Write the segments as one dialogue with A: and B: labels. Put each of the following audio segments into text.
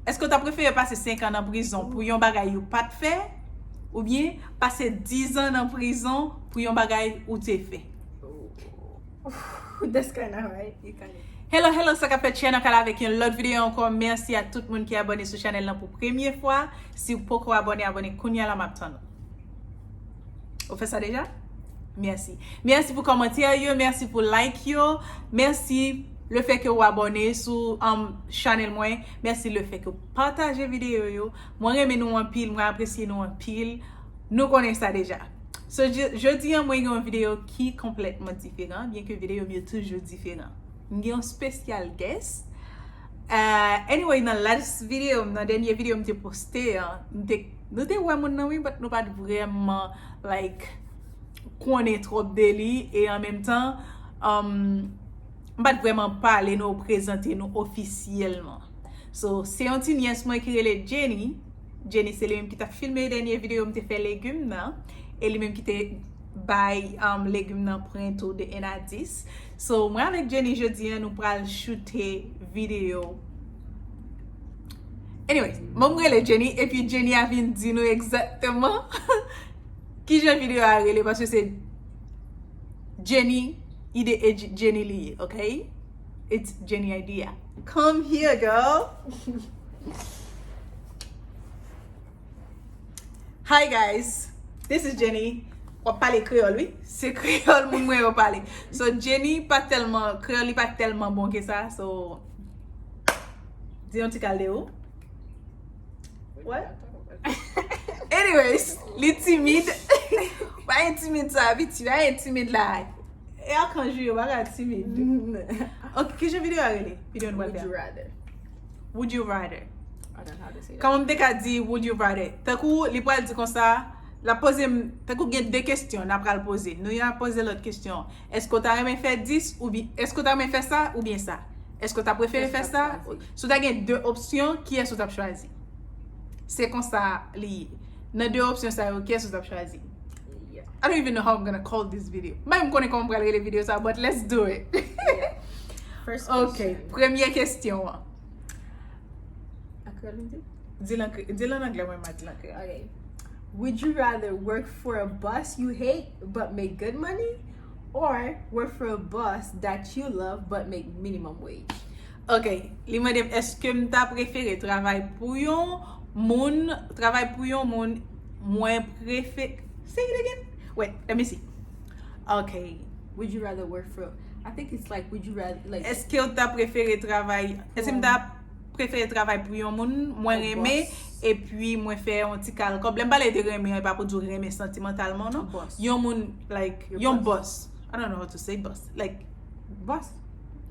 A: est-ce que tu as préféré passer 5 ans en prison pour yon bagay ou pas te fait? Ou bien passer 10 ans en prison pour yon bagay ou te fait?
B: That's kind of right.
A: Hello, ça qu'a fait channel avec une autre vidéo encore. Merci à tout le monde qui est abonné sur channel là pour première fois. Si vous pouvez abonner, kounya la m'attend. Vous faites ça déjà? Merci. Merci pour commenter, merci pour like yo, merci le fait que vous abonnez sur channel moi, merci le fait que vous partagez vidéo yo. Moi j'aime nous en pile, moi apprécie nous en pile. Nous connaissons ça déjà. So je dis moi une vidéo qui est complètement différent, bien que vidéo est toujours différent. J'ai un spécial guest. Anyway, dans la vidéo, dans la dernière vidéo que j'ai posté, nous avons vraiment mais nous pas vraiment like connaître trop de lui et en même temps pas vraiment parler nous présenter nous officiellement. So c'est un petit nièce moi qui est Jenny c'est lui même qui t'a filmé la dernière vidéo me fait légumes là et lui même qui t'a buy légumes dans printemps de 1 à 10. So moi avec Jenny jeudi nous pral shooter vidéo. Anyway, moi je Jenny et puis Jenny a vient dire nous exactement qui j'ai vidéo à reler parce que c'est Jenny idée et Jenny lié, okay? It's Jenny idea. Come here, girl. Hi guys, this is Jenny. On parle créole, oui. C'est créole mon moi on parle. So Jenny pas tellement créole pas tellement bon que ça. So dis un petit caldéo. What? Anyways, les timides. Pas intimide ça habitué, intimide là. Et quand je pas timide. OK, que je vidéo à reler. Vidéo de
B: Would you rather?
A: Would you rather?
B: I don't know how to say that.
A: Quand on te dit would you rather, tant que les poils dit comme ça, la poser tant que deux questions, on après le poser. Nous y a posé l'autre question. Est-ce que tu as aimé faire 10 ou bien est-ce que tu as aimé faire ça ou bien ça? Est-ce que tu as préféré faire ça? Si tu as deux options, qui est-ce que tu as choisi? C'est comme ça lié. Dans deux options ça, qui est-ce que tu as choisi?
B: Yeah.
A: I don't even know how I'm gonna call this video. Même connais comment parler les vidéos ça, but let's do it.
B: Yeah. First question.
A: Okay, première question. Dis-le en anglais, moi, je dis l'anglais.
B: Okay. Would you rather work for a boss you hate but make good money, or work for a boss that you love but make minimum wage?
A: Ok, li m'a dit, est-ce que m'ta préféré travailler pour yon moun moins préféré? Say it again. Wait, let me see. Okay.
B: Would you rather work for? I think it's like, would you rather like?
A: Est-ce que t'as préféré travailler? Est-ce que m'ta préféré travailler pour yon moun moins aimé et puis moins faire un petit calme? Comme l'aime pas les aimer, pas pour dire aimer sentimentalement non. Yon moun like yon boss. I don't know how to say boss. Like
B: Boss.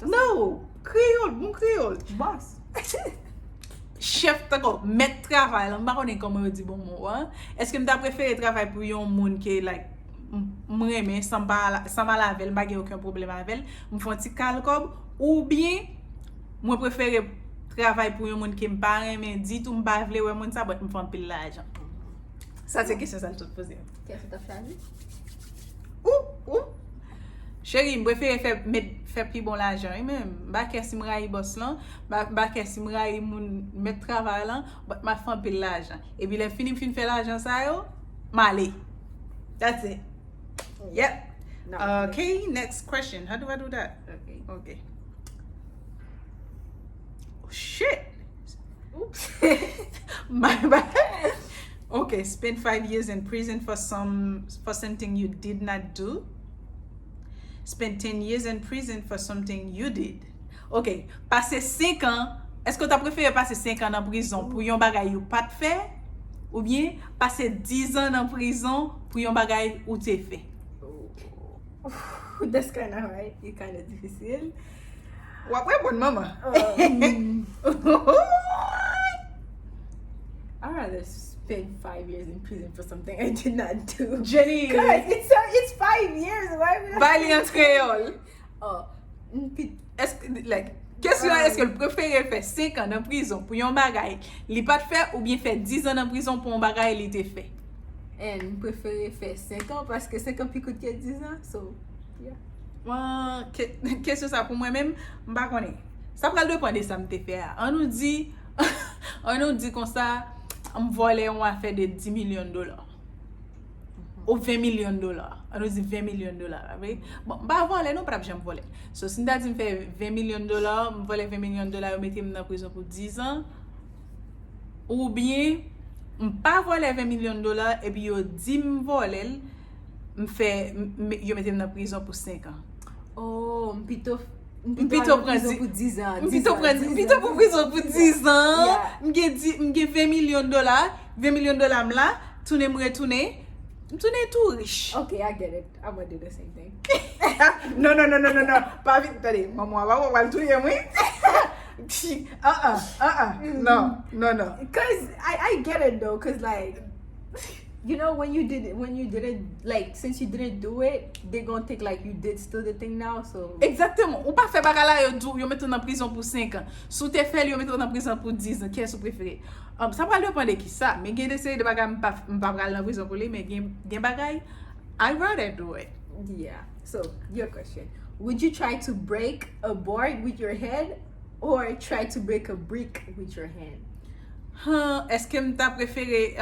A: no, créole, mon créole.
B: Boss.
A: Chef tako mettre travail là pas connait comment dire bon mot hein. Est-ce que m'ta préféré travailler pour yon moun qui like m'aimer sans mal avec pas aucun problème avec me font petit calcob ou bien moi préférer travailler pour yon moun qui me pas aimer dit tout me pas vle ouais moun ça me font pile l'argent. Ça c'est question ça tout poser.
B: Qu'est-ce que t'as choisi?
A: Ou chérie, me préfère faire plus bon l'argent même. Ba qu'est si me raille boss là, ba qu'est si me raille moun mettre travail là, ma femme pile l'argent. Et puis les fin faire l'argent ça yo, m'aller. That's it. Yep.
B: No.
A: Okay, next question. How do I do that? Okay. Oh, shit.
B: Oops.
A: My bad. Okay, spend 5 years in prison for something you did not do. Spend 10 years in prison for something you did. Okay, passer 5 ans. Est-ce que tu as préféré passer 5 ans en prison pour yon bagay ou pas te fait? Ou bien passer 10 ans en prison pour yon bagay ou te fait?
B: That's kind of hard. It's kind of difficile.
A: Ouais, bonne maman.
B: I'd rather spend 5 years in prison for something I did not do.
A: Jenny.
B: Guys, it's 5 years. Why would I?
A: Parler en créole.
B: Oh,
A: Est-ce que like question est-ce que le préféré faire 5 ans en prison pour yon bagay, li pas te fait ou bien faire 10 ans en prison pour un bagay li te fait?
B: and préférer faire 5 ans parce que 5 ans plus coûte que 10 ans. So, yeah.
A: Question ça pour moi-même, m'pa connais. Ça prend le point de ça me te fait. On nous dit On nous dit comme ça, on vole on a fait de 10 millions de dollars. Ou 20 millions de dollars. On nous dit 20 millions de dollars. Bon, bah voler, non, pas jamais voler. So, si on dit fait 20 millions de dollars, je vole 20 millions de dollars, je mette dans la prison pour 10 ans. Ou bien, je pas voler 20 millions de dollars, et puis je dis que je vole, je mette dans la prison pour 5 ans.
B: Oh, Pito
A: prend
B: pour 10 ans.
A: Pito pour prison pour 10 ans. M'ge 20 millions de dollars. 20 millions de dollars là, retourner tout riche.
B: Okay, I get it. I'm gonna do the same thing.
A: Non. Pas vite, attendez. Maman, va le tuer moi. Non.
B: Cause I get it though, cause like, you know, when you didn't like, since you didn't do it, they're gonna think like you did still the thing now, so.
A: Exactement. Ou pas fait bagarre là, yo mettre en prison pour 5 ans. Sous tes fait, yo mettre en prison pour 10 ans. Qu'est-ce que vous préférez? Ça va dépendre de qui ça. Mais il y a des séries de bagarre, m'pas aller en prison pour lui, mais il y a bagaille, I'd rather do it.
B: Yeah. So, your question. Would you try to break a board with your head or try to break a brick with your hand?
A: Est-ce que m'ta préféré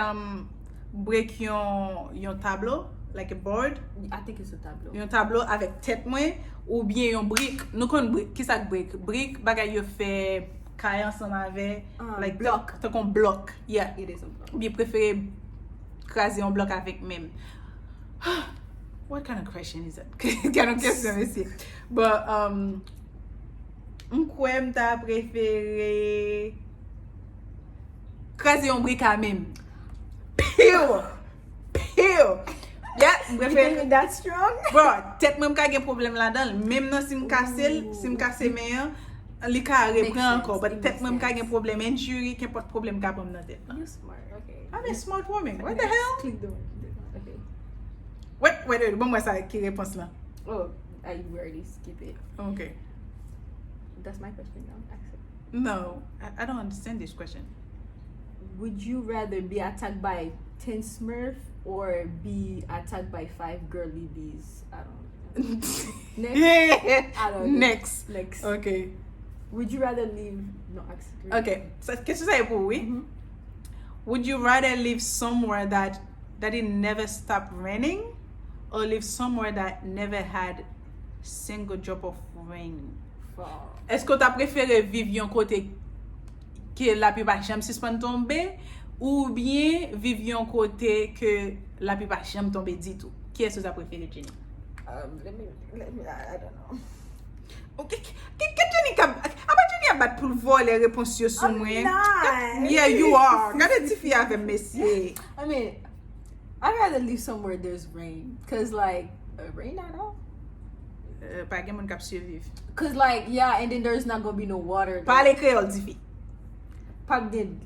A: break yon tableau, like a board?
B: I think it's a tableau.
A: Yon tableau avec tête moins ou bien yon brick. Nous kon brick, qui ça brick? Brick bagay yo fait caille ensemble avec like
B: block.
A: Tant qu'on bloc. Yeah.
B: It is a block.
A: Bien préféré craser un bloc avec même. What kind of question is that? Quelle question ici? But m'kwe m'ta préféré craser un brick à même. Pure. Yeah,
B: You think that's strong?
A: Bro, tête même ka gen problème là-dedans. Même nan si m'kasse meilleur, li ka reprend encore. But tête même ka gen problème injury, qu'importe problème ka pom nan tête.
B: You're smart. Okay.
A: I'm a smart woman. What the hell?
B: Click the one. Okay.
A: Wait. Bon moi ça qui réponse là.
B: Oh, I already skip it.
A: Okay.
B: That's my question now. Actually.
A: No, I don't understand this question.
B: Would you rather be attacked by 10 Smurf or be attacked by 5 girly bees? I don't know. Next. I don't know. Next.
A: Okay.
B: Would you rather live? No, actually.
A: Okay. So qu'est-ce que ça est pour oui?
B: Mm-hmm.
A: Would you rather live somewhere that it never stopped raining, or live somewhere that never had single drop of rain? Est-ce que tu as préféré vivre yon côté que la pluie pas jamais suspend tomber, ou bien vivre yon côté que la pluie pas jamais tomber du tout? Qui est-ce que tu as préféré, Jenny?
B: Let me. I don't know.
A: Okay. Jenny a battu pour voler réponse sur moi. Yeah, you are. Gade ti fi avec messier.
B: I mean, I'd rather live somewhere there's rain, cause like rain at all.
A: Pas gen moun k'ap survive.
B: Cause like yeah, and then there's not gonna be no water.
A: Parle créole di fi.
B: Pag did.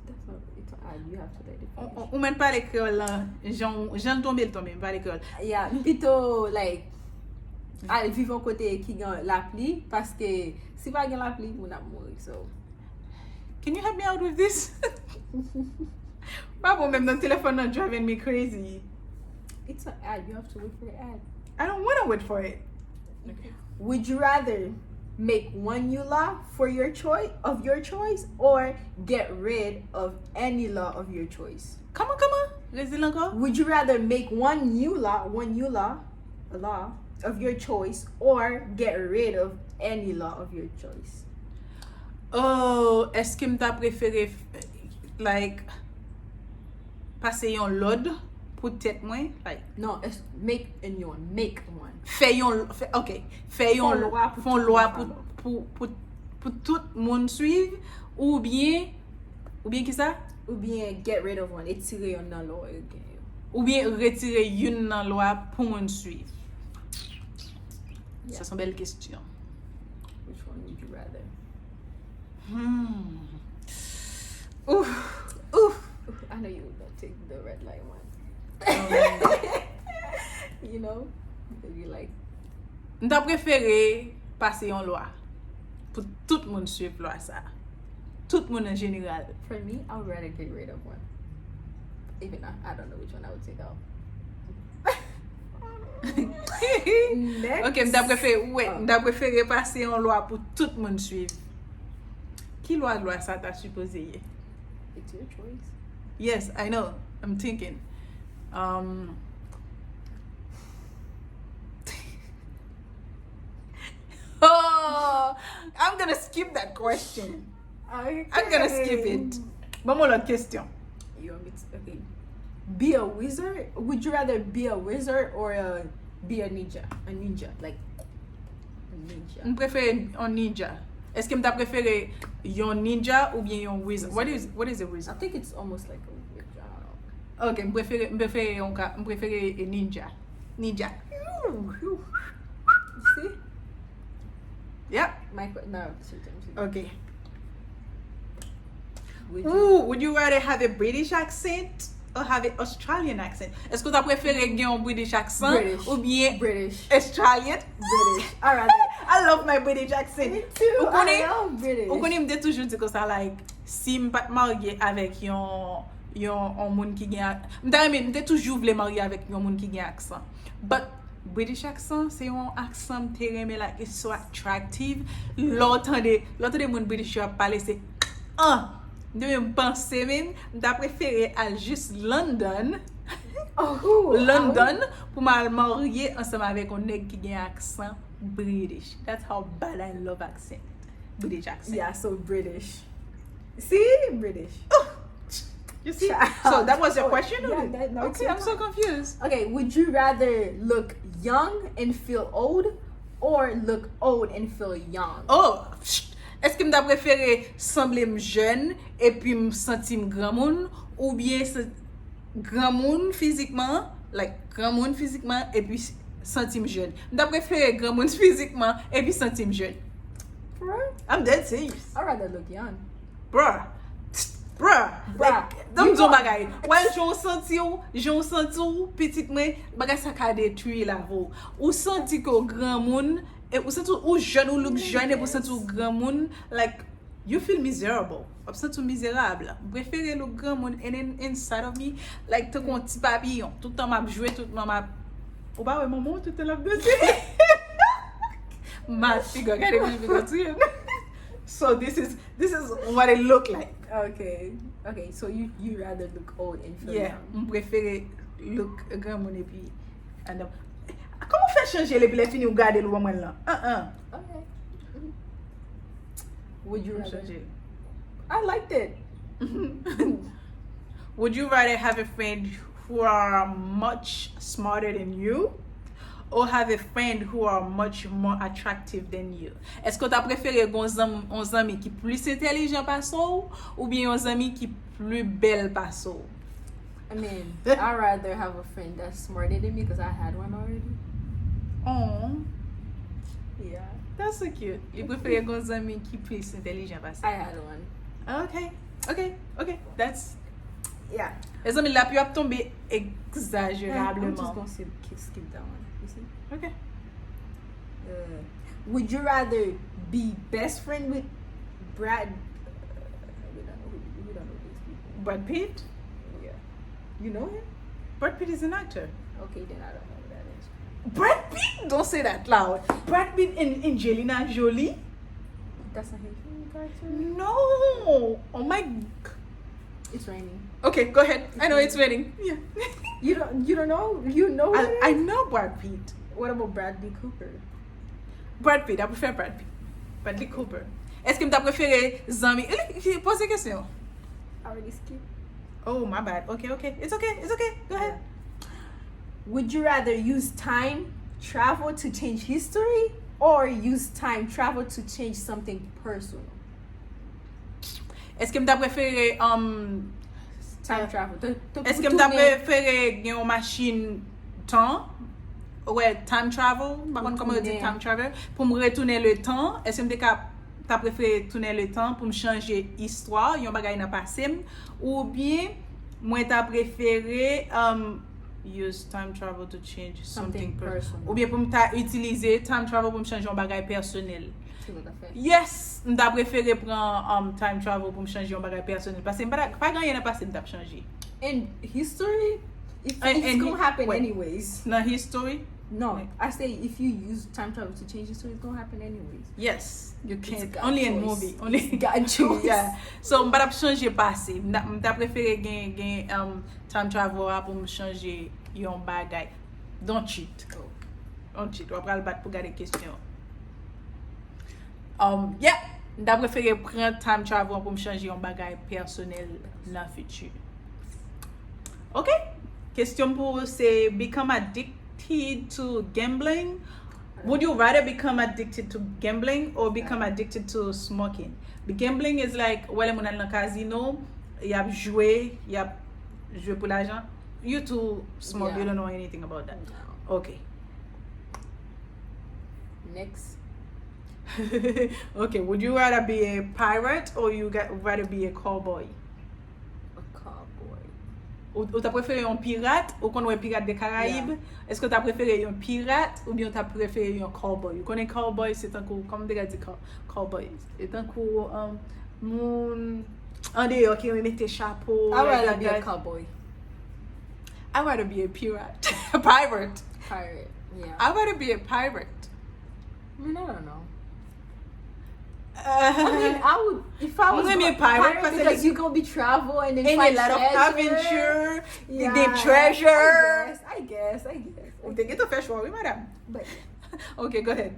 B: That's not. It's odd. You have to let it.
A: Ou men parle créole là, Jean tombe parle créole.
B: Yeah, plutôt like aller vivre un côté qui gagne la pluie, parce que si pas gagne la pluie, on a mourir. So.
A: Can you help me out with this? Pas même dans téléphone not driving me crazy.
B: It's an ad. You have to wait for the ad.
A: I don't want to wait for it.
B: Okay. Would you rather make one new law for your choice or get rid of any law of your choice?
A: Come on. Résile encore.
B: Would you rather make one new law, a law of your choice, or get rid of any law of your choice?
A: Oh, est-ce que m'ta préféré like passer yon load pour tête moi? Like
B: no, it's make a new one. Make one.
A: Fè yon loi pour tout monde suivre, ou bien qui ça?
B: Ou bien get rid of one. Étirer yon nan loi.
A: Ou bien retirer yon nan loi pour monde suivre.
B: Yeah.
A: Ça sont belles questions.
B: Which one would you rather?
A: Oof.
B: I know you would take the red light one. You know? Because you like.
A: M'ta préféré passer yon loi pour tout le monde suivre loi ça. Tout le monde en général.
B: For me, I would rather get rid of one. Even I don't know which one I would take out. Next.
A: Ok, m'ta préféré passer yon loi pour tout le monde suivre. Qui loi ça t'a supposé?
B: It's your choice.
A: Yes, I know. I'm thinking. Oh, I'm gonna skip that question.
B: Okay.
A: I'm gonna skip it. Vamos à l'autre question.
B: You want me to, okay. Be a wizard? Would you rather be a wizard or be a ninja? A ninja, like a ninja.
A: Je préfère un ninja. Est-ce que tu préféré yon ninja ou bien yon wizard? What is a
B: I
A: wizard?
B: think it's almost like a wizard. I don't know.
A: Ok, je préfère un ninja. Ninja.
B: You see?
A: Yep.
B: No,
A: Okay.
B: would
A: you rather have a British accent or have an Australian accent? Est-ce que tu préféré gagner un British accent
B: British.
A: ou bien
B: British.
A: Australian?
B: British. All right.
A: I love my British accent.
B: Me too.
A: Ou
B: I
A: connais,
B: love British.
A: ou connais m'de toujours dire que ça like si m'pas marié avec yon moun qui gen m'te toujours vle marier avec yon moun qui gen accent. But British accent, c'est un accent terrible, like it's so attractive. L'entendre moun British yo parler c'est de me penser même m'ta préféré à juste London. London pour me marier ensemble avec un nèg qui gen accent British. That's how bad I love accent. British accent.
B: Yeah, so British. See? British.
A: You see? So that was your question?
B: Yeah, no,
A: okay, I'm so confused.
B: Okay, would you rather look young and feel old or look old and feel young?
A: Oh, est-ce que m'ta préféré sembler jeune et puis me sentir grand moun ou bien grand moun physiquement, like grand moun physiquement et puis sentir jeune? M'ta préféré grand moun physiquement et puis sentir jeune.
B: Bruh?
A: I'm dead serious.
B: I'd rather look young.
A: Bruh. Like, don't do bagay. Well, j'on senti ou petit mwen bagay sa ka détruire la vo. Ou senti ko grand moun et ou senti ou jeune ou look jeune et ou senti ou grand moun, like you feel miserable. Ou senti ou misérable. Préféré look grand moun and then inside of me like te kon ti papillon. Tout temps m'a joué, tout temps m'a ou ba ouais maman tout temps la beauté. Ma figure gade mi figure. So this is what it look like.
B: Okay. So you rather look old and feel
A: Yeah,
B: young.
A: je préfère look grand moun et puis comment faire changer les fini ou garder le moment là?
B: Okay. Would you rather?
A: Changer.
B: I liked it.
A: Would you rather have a friend who are much smarter than you or have a friend who are much more attractive than you? Est-ce que tu as préféré un ami qui plus intelligent par soi ou bien un ami qui plus belle par soi?
B: I mean, I'd rather have a friend that's smarter than me because I had one already.
A: Oh,
B: Yeah.
A: that's so cute. Il préfère un ami qui plus intelligent par soi.
B: I had one.
A: Okay. That's
B: Yeah.
A: les amis là puis tomber
B: I'm
A: exagérablement.
B: just gonna skip that one. You see?
A: Okay.
B: Would you rather be best friend with Brad? We don't know these people.
A: Brad Pitt?
B: Yeah. You know him?
A: Brad Pitt is an actor.
B: Okay, then I don't know who that is.
A: Brad Pitt? Don't say that loud. Brad Pitt and Angelina Jolie?
B: That's a Haitian cartoon.
A: No. Oh my.
B: It's raining.
A: Okay, go ahead. I know it's raining. Yeah.
B: You don't know? You know who
A: I
B: it is?
A: know Brad Pitt.
B: What about Bradley Cooper?
A: Brad Pitt, I prefer Brad Pitt. Bradley Cooper. Est-ce que tu as préféré Zami? Pose une question.
B: I already skipped.
A: Oh, my bad. Okay. It's okay. Go ahead.
B: Would you rather use time travel to change history or use time travel to change something personal?
A: Est-ce que tu as préféré
B: Time travel.
A: est-ce que tu as préféré une machine temps? Ouais, time travel. Par contre, comment on dit time travel? Pour me retourner le temps, est-ce que tu as préféré tourner le temps pour me changer histoire, yon bagay nan passé, ou bien moi t'as préféré use time travel to change something personal. Ou bien pour me t'as utiliser time travel pour me changer un bagay personnel. Yes, m'ta préféré prendre time travel pour me changer un bagay personnel parce que pas grand yon passé m'ta changer.
B: In history, it's gonna happen anyways.
A: Na history?
B: No, I say if you use time travel to change history, it's gonna happen anyways.
A: Yes, you can't.
B: God
A: Only in
B: choice.
A: movie. Only
B: God choice.
A: Yeah. So, m'pa tap chanje passé. M'ta préféré gen time travel pour me changer yon bagay. Don't cheat.
B: Oh.
A: Don't cheat. Ou pral bat pour garder question. Yeah. M'ta préféré prendre time travel pour me changer yon bagay personnel dans le futur. OK? Question pour c'est become addicted to gambling. Would you rather become addicted to gambling or become addicted to smoking? The gambling is like, well, mon al nan casino, y a joué pour l'argent. You two smoke,
B: Yeah.
A: you don't know anything about that.
B: No.
A: Okay.
B: Next.
A: Okay, would you rather be a pirate or rather be a cowboy?
B: A cowboy.
A: Ou t'as préféré un pirate ou qu'on ouais pirate des Caraïbes? Est-ce que t'as préféré un pirate ou bien t'as préféré un cowboy? Vous connaissez cowboy, c'est un coup, comme déjà dit cowboy, c'est un coup moun en dehors qui met chapeau.
B: I'd rather be a cowboy.
A: I'd rather be a pirate. A pirate.
B: Pirate. Yeah.
A: I'd rather be a pirate.
B: I mean, I don't know.
A: I
B: I mean, I would if I was
A: I'm gonna be a pirate
B: because you gonna be travel and then
A: and
B: find
A: a lot of
B: treasure.
A: adventure,
B: Yeah,
A: the treasure.
B: I guess.
A: Ou te get a fresh one, oui, madame.
B: But
A: Okay, go ahead.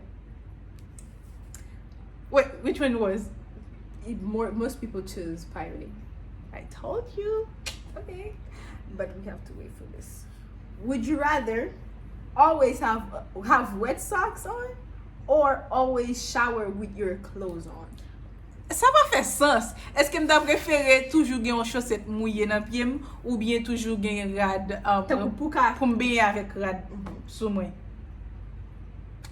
A: Wait, which one was?
B: most people choose pirating.
A: I told you.
B: Okay, but we have to wait for this. Would you rather always have wet socks on, or always shower with your clothes on?
A: Ça va faire sens. Est-ce que m'ta préféré toujours gen une chaussette mouillée dans pied ou bien toujours gen rad pour m'baigner avec rad sous moi?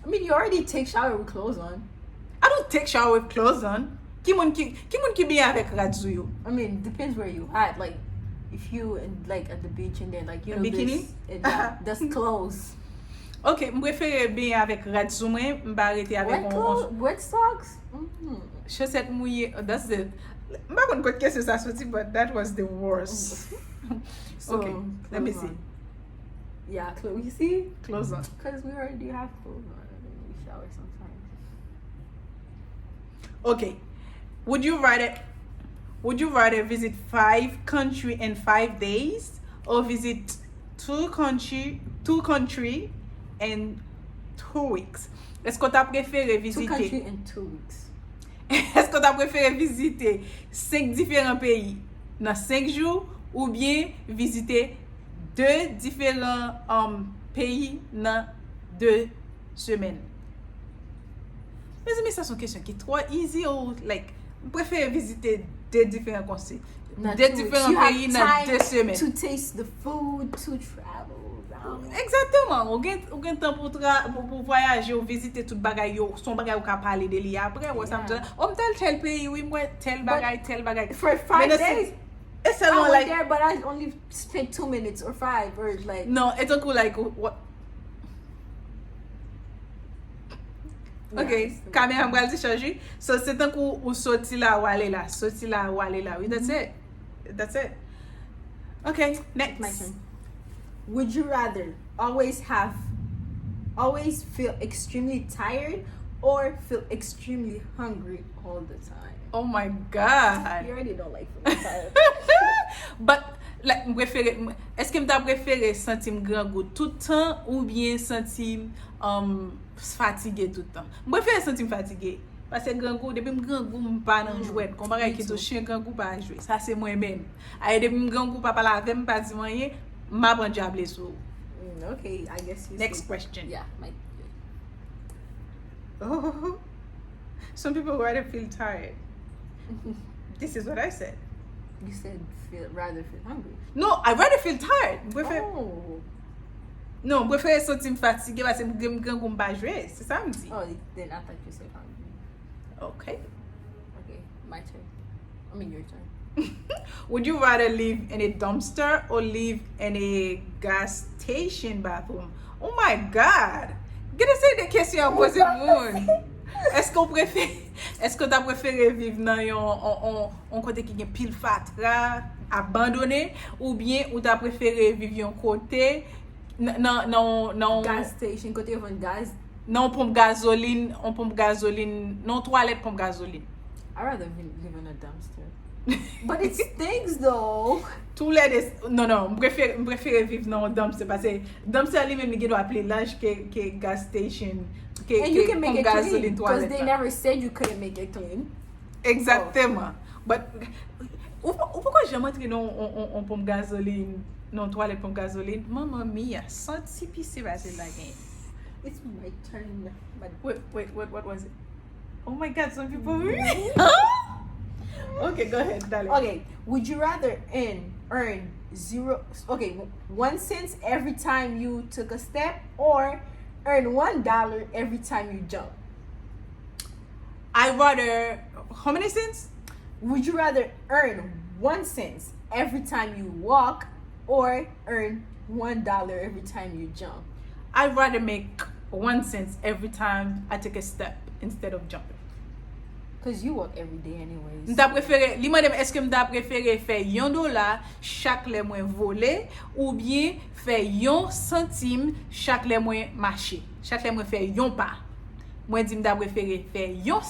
B: I mean, you already take shower with clothes on.
A: I don't take shower with clothes on. Qui moun ki baigner avec rad sous yo?
B: I mean, depends where you at. Like, if you like at the beach and then like you
A: A
B: know
A: bikini?
B: that's clothes.
A: Ok, m préféré baigner avec rad sous moi, m'ba arrêter avec
B: Wet socks. Mm-hmm.
A: chaussette mouillée. Oh, that's it. M'ba kon quoi question ça sorti, but that was the worst.
B: So,
A: Okay, let me
B: clothes
A: see.
B: on. Yeah, clothes. You see,
A: Clothes on.
B: because we already have clothes on and then we shower sometimes.
A: Okay. Would you rather visit 5 countries in 5 days or visit 2 country in 2 weeks? Est-ce que tu as préféré
B: 2
A: visiter
B: countries in 2 weeks.
A: Est-ce que tu as préféré visiter 5 différents pays dans 5 jours ou bien visiter 2 différents pays dans 2 semaines? Mes amis, ça sont questions qui sont trop easy ou like je préfère visiter 2 différents conseils.
B: Not
A: 2
B: 2 weeks.
A: différents
B: You have
A: pays dans 2
B: time
A: semaines.
B: to taste the food, to travel.
A: Exactement. Ou gen temps pour voyager ou visiter tout bagay yo, son bagay ou ka parler de li après ou ça me dit, on tel pays, oui, moi tel bagay.
B: For 5 days,
A: It's
B: I
A: a
B: went
A: like
B: there, but I only spent 2 minutes or 5 or like.
A: no, it's a cool like what. Ok, caméra m'bral di changer. So c'est un coup ou sorti là ou aller là, oui, that's it. That's it. Okay, next.
B: My turn. Would you rather always feel extremely tired or feel extremely hungry all the time?
A: Oh my god.
B: You already don't like feeling tired.
A: But like est-ce que m'ta préféré sentir grand goût tout le temps ou bien sentir fatigué tout le temps? M'préfère sentir fatigué parce que grand goût depuis grand goût m'pas nan jouet kon bagay ki to chien grand goût pas jouer. Ça c'est moi même. Ay depuis grand goût pas parler avec m'pas di rien, m'a prend diable sou.
B: Okay, I guess you.
A: Next question.
B: Yeah, my.
A: Oh. Some people rather feel tired. This is what I said.
B: You said rather feel hungry.
A: No, I rather feel tired.
B: Oh.
A: Non, je préfère sentir fatigué parce que je ne pas jouer. C'est ça me dit.
B: Oh, then I thought you said hungry.
A: Okay.
B: Okay, my turn. I mean your turn.
A: Would you rather live in a dumpster or live in a gas station bathroom? Oh my God! Gonna say the question posée pour. Est-ce que tu as préféré vivre dans un côté qui est pile fatra, abandonné, ou bien ou tu as préféré vivre un côté Non,
B: gas station, kote yon vend gaz.
A: non pompe gasoline, non toilette pompe gasoline.
B: I'd rather live in a dumpster. But it stinks though.
A: Tous les non, je préfère vivre dans un dumpster parce que dumpster lui-même il doit appeler l'âge que gas station,
B: And you can make
A: pompe
B: it clean
A: gasoline
B: because
A: toilette.
B: they never said you couldn't make it clean.
A: Exactement. But ou pourquoi j'ai montré non on pompe gasoline, non toilette pompe gasoline? Mamma mia, senti pisse passer la game.
B: It's my turn. But
A: Wait, what was it? Oh my God, some people. Okay, go ahead, darling.
B: okay, would you rather earn 1 cent every time you took a step, or earn $1 every time you jump?
A: I rather how many cents?
B: Would you rather earn 1 cent every time you walk, or earn $1 every time you jump?
A: I'd rather make 1 cent every time I take a step instead of jumping.
B: Because you walk every day anyways.
A: M'ta préféré, li madame, est-ce que m'ta préféré faire $1 chaque le moins volé ou bien faire 1 centime chaque le moins marché, chaque le moins faire 1 pas. Moi dit m'ta préféré faire 1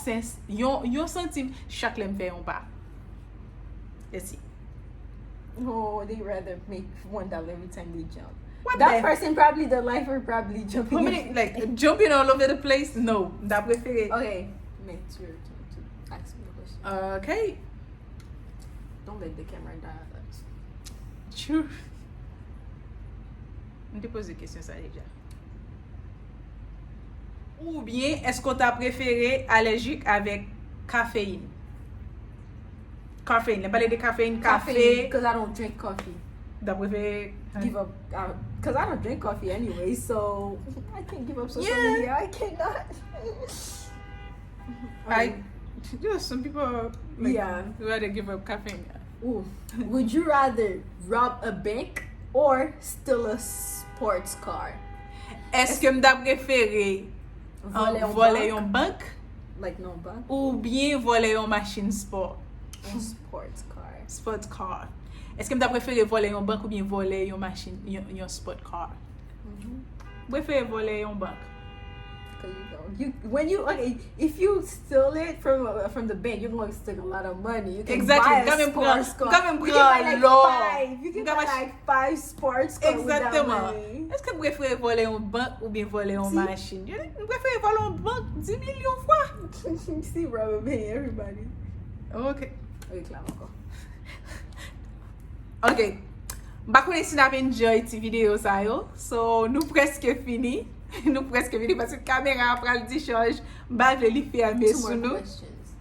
A: centime chaque le faire 1 pas. Let's see.
B: Oh, they rather make $1 every time they jump.
A: What
B: That
A: the-
B: person probably the lifer probably jumping.
A: How many like jumping all over the place? No, m'ta préféré.
B: Okay, it's your turn to ask me a question.
A: Okay.
B: Don't let the camera die.
A: True. On te pose une question ça déjà. Ou bien, est-ce qu'on t'a préféré allergique avec caféine? Caféine, on parle de caféine, café.
B: Because I don't drink coffee.
A: T'as préféré?
B: Give up. Because I don't drink coffee anyway, so I can't give up social
A: Yeah.
B: media. I cannot.
A: Some people like,
B: Yeah.
A: rather give up caffeine.
B: Ooh. Would you rather rob a bank or steal a sports car?
A: Est-ce que m'ta préféré voler une banque
B: Like no bank.
A: ou bien voler une machine sport?
B: A sports car.
A: Sport car. Est-ce que m'ta préféré voler une banque ou bien voler une machine, une sport car? Préféré voler une banque.
B: If you steal it from the bank, you're going to steal a lot of money. You can
A: Exactly.
B: buy a
A: Quand même
B: sports
A: prend-
B: car.
A: quand même
B: You
A: prend
B: can buy like
A: l'or.
B: 5. You can
A: Quand
B: buy
A: même-
B: like 5 sports cars with that
A: Exactement.
B: money.
A: Est-ce que vous préférez voler une banque ou bien voler une
B: Si.
A: machine? Vous préférez voler une banque 10 millions de fois?
B: See rubber band, everybody.
A: Ok.
B: Okay, clap encore.
A: Ok. Ba konen si nan enjoy ti video sa yo. So, nou preske fini. Nou preske fini parce que kamera pral di chanj. Mba vle li ferme
B: 2
A: sou
B: more
A: nou.
B: questions.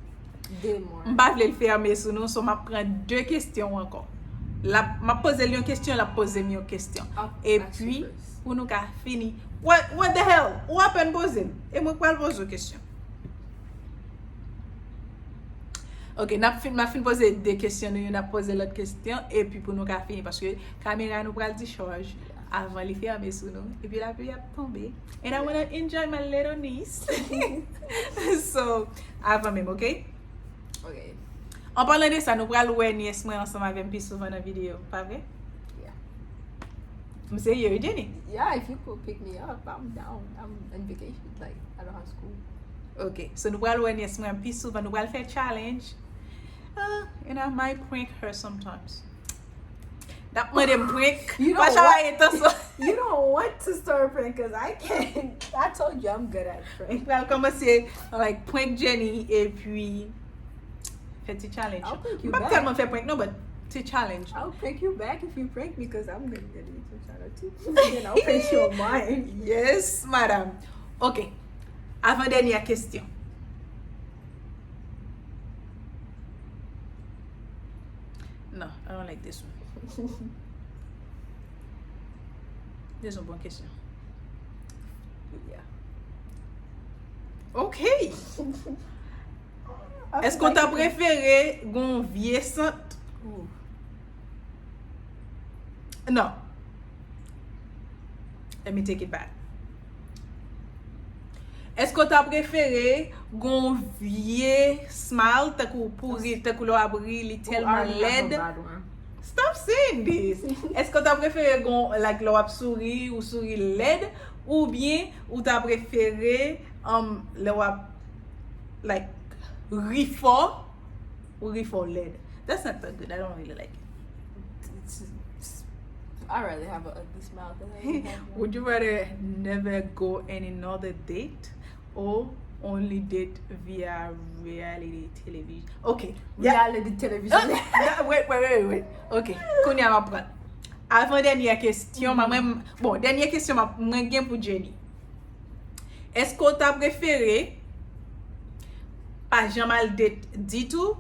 B: 2 more.
A: Mba vle li ferme sou nou. So, ma pren 2 questions ankon. Ma pose li yon question, la pose mi yon question.
B: I'll
A: Et
B: ask you
A: puis,
B: first.
A: pou nou ka fini. What the hell? Ou apen pose? E mwen pral pose yon question. Ok, ma fin pose 2 questions, nou yon a pose l'autre question, et puis pou nou ka fini, parce que caméra nou pral di charge avant li ferme sou nou, et puis la pluie a tombe. And I wanna enjoy my little niece. So, avant même, ok?
B: Okay.
A: En parlant de ça, nous pral wè nièce mwen ensemble avec plus souvent dans vidéo, pas vrai?
B: Yeah.
A: M'se here, Jenny?
B: Yeah, if you could pick me up, I'm down. I'm on vacation. Like, I don't have school.
A: Ok, so nou pral wè nièce mwen plus souvent, nou pral faire challenge. And I might prank her sometimes. That mwen dem prank.
B: You know
A: Watch how I eat so.
B: You don't want to start prank because I can't. I told you I'm good at prank.
A: Pral komanse like prank Jenny et puis fè ti challenge.
B: I'll prank you
A: Pas
B: back.
A: tellement fè prank, no, but ti challenge.
B: I'll prank you back if you prank me because I'm gonna get a YouTube channel too. And then I'll prank you on mine.
A: Yes, madame. Ok, avant dernière question. No, I don't like this one. This is une bonne question.
B: Yeah.
A: Ok. Est-ce qu'on t'a préféré gon vieux sant?
B: Ooh.
A: Non. Let me take it back. Est-ce qu'on t'a préféré gon vieux smile te kou pourri, te kou lo abri li
B: I
A: tellement
B: already have a
A: laid?
B: bad one.
A: Stop saying this. Est-ce que tu as préféré like le wap souri ou souri laid ou bien ou tu as préféré le wap like rifo ou rifo laid? That's not that good. I don't really like it.
B: I'd rather have an ugly smile than I have one.
A: Would you rather never go on another date or only date via reality television? Okay.
B: Reality television.
A: Wait. Ok, Kounia va prendre. Avant dernière question, bon, dernière question, moi gen pour Jenny. Est-ce que tu as préféré pas jamais date du tout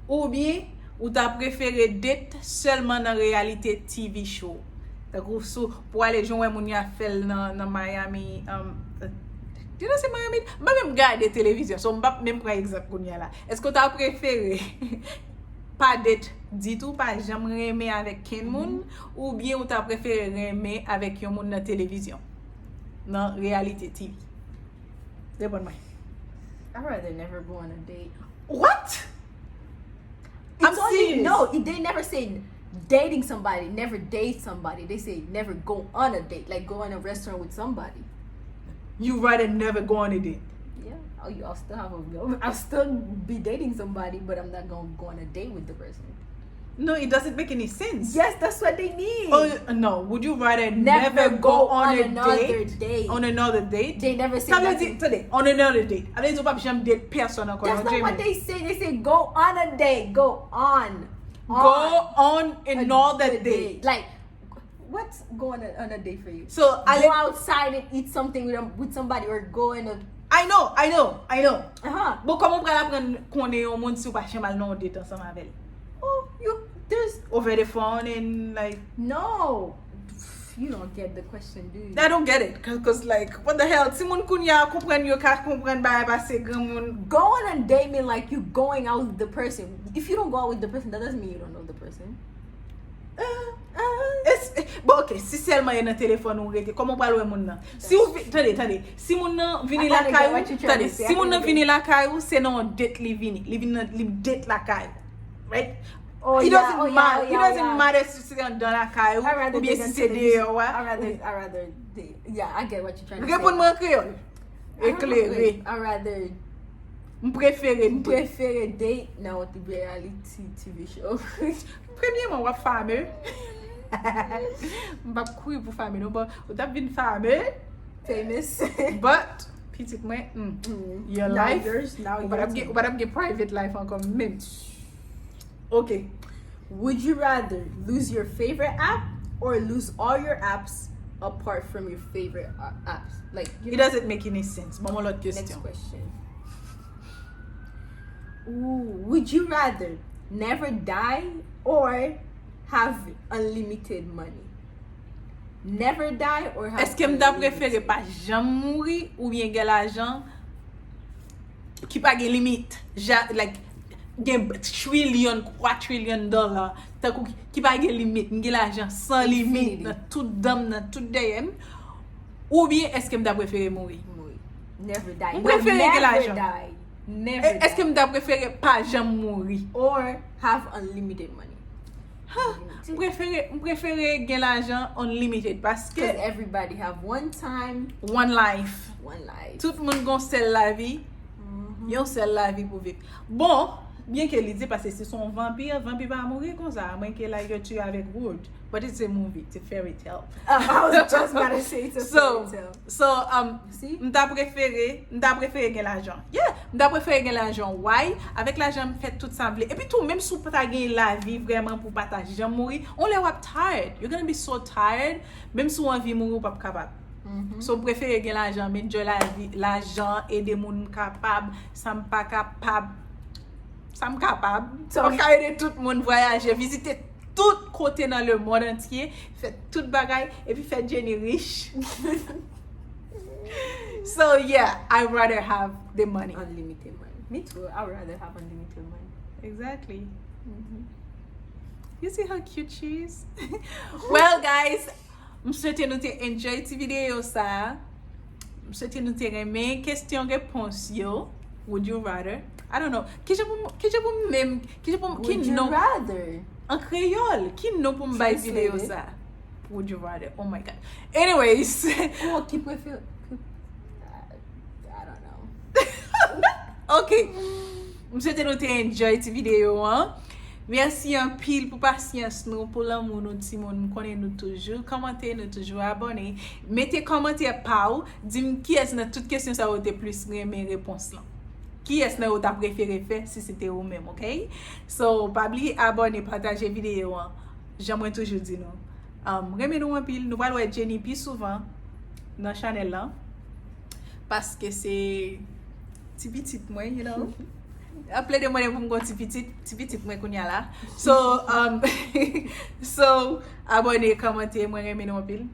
A: ou bien ou tu as préféré date seulement dans réalité TV show? Donc pour aller jouer mon ya fait dans Miami tu know c'est Miami, pas même regarder télévision, so pas même prendre exemple Kounia là. Est-ce que tu as préféré pas date du tout, pas jamais aimer avec quelqu'un moun ou bien ou t'as préféré aimer avec un moun dans télévision, dans réalité TV? Réponds-moi.
B: I'd rather never go on a date.
A: What?
B: I'm serious. No, they never say dating somebody, never date somebody. They say never go on a date, like go in a restaurant with somebody.
A: You rather never go on a date?
B: Yeah, I'll still have I'll still be dating somebody, but I'm not gonna go on a date with the person.
A: No, it doesn't make any sense.
B: Yes, that's what they mean.
A: Oh no, would you rather never go on
B: another date?
A: On another date?
B: They never say
A: Ça veut
B: that.
A: dire, attendez, on another date. Avec tu pas jamais date personne encore.
B: That's not what they say. They say go on a date. Go on.
A: Go on another date.
B: Like, what's going on a date for you?
A: So
B: go outside and eat something with somebody, or go in a.
A: I know.
B: Uh-huh.
A: But comment on va apprendre qu'on est au monde si on pas jamais non date ensemble avec?
B: Oh, there's
A: Over the phone and like.
B: No, you don't get the question, do you?
A: I don't get it, cause like what the hell? Si moun kounya comprendre yo ka comprendre ba passer grand moun.
B: Go on a date mean like you going out with the person. If you don't go out with the person, that doesn't mean you don't know the person.
A: Bon ok, si seulement yon nan téléphone ou rete, comment parle ou moun nan? Si ou attendez, si moun nan vini la caillou, attendez, si moun nan vini la caillou, c'est non date li vini date la caillou, right?
B: Oh,
A: it doesn't matter.
B: Yeah.
A: It doesn't matter si c'est dans la caillou ou bien si c'est dehors, ouais.
B: I rather date. Yeah, I get what you're trying to say.
A: Réponds-moi en créole. Éclairé.
B: I rather
A: préféré
B: date now with the reality TV show.
A: Premièrement, wap fameux. M'pa courir pour fameux, non, but ou t'a vinn fameux,
B: Famous.
A: but petite moi, your
B: Now
A: life,
B: yours, now
A: ou
B: yours.
A: pas get private life encore même. Okay.
B: Would you rather lose your favorite app or lose all your apps apart from your favorite apps? Like,
A: It doesn't make any sense. Maman l'autre
B: next
A: question.
B: question. Ooh, would you rather never die or have unlimited money? Never die or have
A: Est-ce que m'da préféré pas jamais mourir ou bien gen l'argent qui pas gen limite? Like gen trillion, $4 tant qui pas gen limite, gen l'argent sans limite, dans tout dam, dans tout derrière. Ou bien est-ce que m'da préféré mourir?
B: Never die.
A: Ou préféré gen l'argent?
B: Die. Never
A: Est-ce que
B: die.
A: m'da préféré pas jamais mourir?
B: Or have unlimited money.
A: Préféré gen l'argent unlimited parce que
B: Because everybody have one time,
A: one life.
B: one life.
A: Tout le monde gon seul la vie. Yon seul la vie pour vivre. Bon, bien que l'idée parce que c'est son vampire va mourir comme ça, à moins qu'elle aille tuer avec wood. But it's a movie, it's a fairy tale.
B: I was just about to say it's a fairy tale.
A: So,
B: See?
A: m'ta préféré gen l'argent. Yeah, m'ta préféré gen l'argent. Why? Avec l'argent m'fait tout ça vle. Et puis tout, même si vous pas gen la vie vraiment pour partager, j'en mourir, on les wap tired. You're gonna be so tired, même si vous envie mourir ou pas capable. So préféré gen l'argent, mais je la vie, l'argent et des moun capable, ça m pas capable. Ça m capable.
B: So-
A: On ka aider tout le monde voyager, visiter tout côté dans le monde entier, fait tout bagay et puis fait Jenny riche. So yeah, I'd rather have the money.
B: Unlimited money. Me too. I would rather have unlimited money.
A: Exactly. You see how cute she is? Well guys, je souhaite nous te enjoy cette vidéo ça. Je souhaite nous te aimer question réponse yo. Would you rather? I don't know. Qui
B: Would you rather
A: En créole. Qui nous pour m'bay vidéo ça? Would you rather? Oh my god. Anyways.
B: Oh, qui préfère? I don't know.
A: Ok. Je souhaite nous te enjoy cette vidéo. Hein? Merci en pile pour patience nous, pour l'amour nous, Timon, nous connaissons nous toujours. Commentez nous toujours, abonnez. Mettez commentaire Pou, dis-moi qui est dans toute question ça vous plus mes réponses là. Qui est-ce que vous avez préféré faire si c'était vous-même, ok? So, pas oublier abonner, partager vidéo. Hein? J'aimerais toujours dire nous. Remets-nous en pile, nous allons être Jenny plus souvent dans la chaîne là. Parce que c'est petit moi, you know. Appelez de moi pour me dire petit moi qu'on y a là. So, so abonnez, commentez, moi remets-nous en pile.